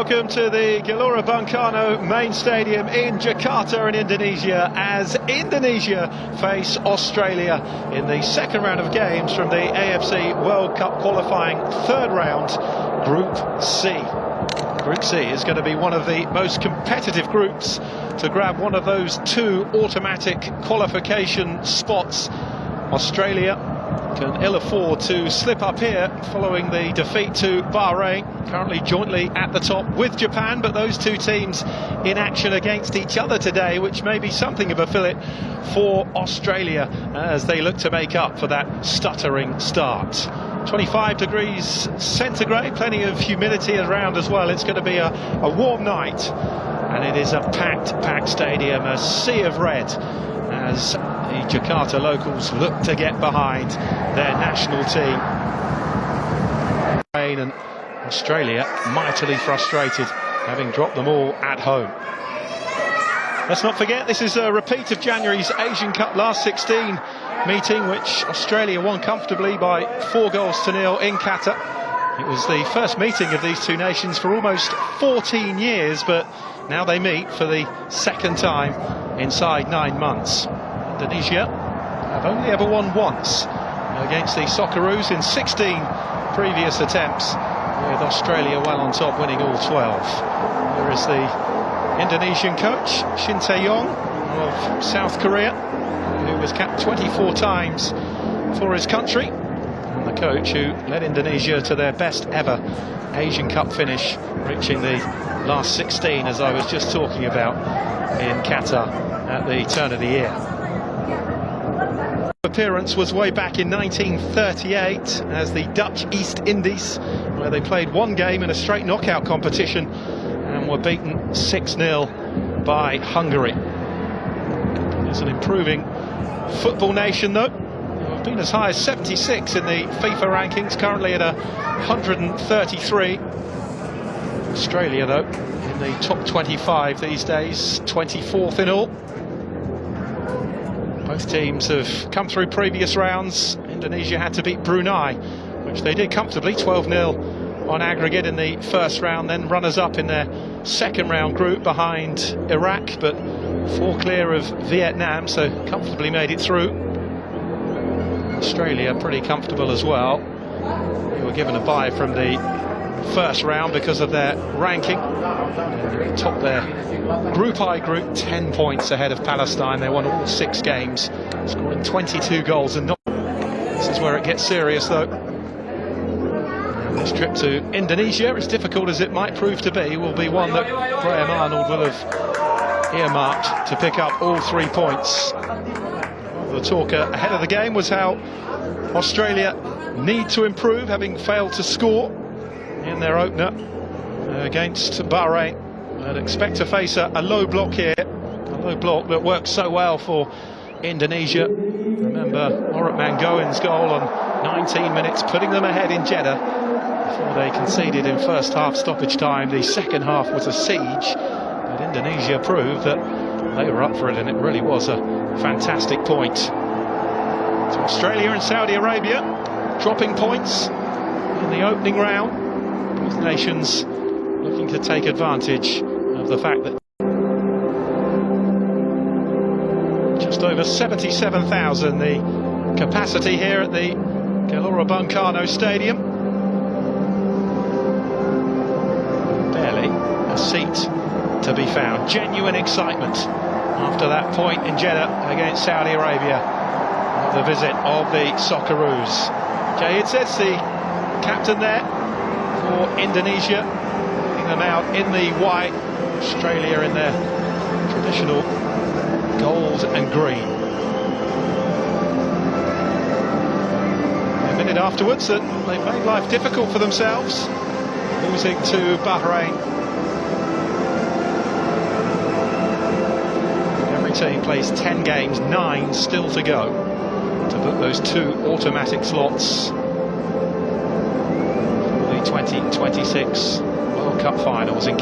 welcome to the Gelora Bung Karno main stadium in Jakarta in Indonesia as Indonesia face Australia in the second round of games from the AFC World Cup qualifying third round, Group C. Group C is going to be one of the most competitive groups to grab one of those two automatic qualification spots. Australia can ill afford to slip up here following the defeat to Bahrain, currently jointly at the top with Japan, but those two teams in action against each other today, which may be something of a fillet for Australia as they look to make up for that stuttering start. 25 degrees centigrade, plenty of humidity around as well. It's going to be a warm night, and it is a packed stadium, a sea of red, as the Jakarta locals look to get behind their national team. And Australia mightily frustrated, having dropped them all at home. Let's not forget, this is a repeat of January's Asian Cup last 16 meeting, which Australia won comfortably by 4-0 in Qatar. It was the first meeting of these two nations for almost 14 years, but now they meet for the second time inside 9 months. Indonesia have only ever won once against the Socceroos in 16 previous attempts, with Australia well on top, winning all 12. There is the Indonesian coach, Shin Tae-yong of South Korea, who was capped 24 times for his country, and the coach who led Indonesia to their best ever Asian Cup finish, reaching the last 16, as I was just talking about, in Qatar at the turn of the year. Appearance was way back in 1938 as the Dutch East Indies, where they played one game in a straight knockout competition and were beaten 6-0 by Hungary. It's an improving football nation, though. They've been as high as 76 in the FIFA rankings, currently at 133. Australia, though, in the top 25 these days, 24th in all. Both teams have come through previous rounds. Indonesia had to beat Brunei, which they did comfortably, 12-0 on aggregate in the first round, then runners-up in their second round group behind Iraq, but 4 clear of Vietnam, so comfortably made it through. Australia pretty comfortable as well. They were given a bye from the first round because of their ranking. They topped their Group I group 10 points ahead of Palestine. They won all 6 games, scoring 22 goals and not. This is where it gets serious, though. This trip to Indonesia, as difficult as it might prove to be, will be one that Graham Arnold will have earmarked to pick up all 3 points. The talk ahead of the game was how Australia need to improve, having failed to score in their opener against Bahrain. I'd expect to face a low block here, a low block that worked so well for Indonesia. Remember Oratman Goen's goal on 19 minutes, putting them ahead in Jeddah before they conceded in first half stoppage time. The second half was a siege, but Indonesia proved that they were up for it, and it really was a fantastic point. So Australia and Saudi Arabia dropping points in the opening round. Both nations looking to take advantage of the fact that just over 77,000 the capacity here at the Gelora Bung Karno Stadium. Barely a seat to be found. Genuine excitement after that point in Jeddah against Saudi Arabia, the visit of the Socceroos. Jayid says the captain there for Indonesia, leading them out in the white, Australia in their traditional gold and green. A minute afterwards that they made life difficult for themselves, losing to Bahrain. Every team plays 10 games, 9 still to go to book those 2 automatic slots for the 2026 World Cup finals in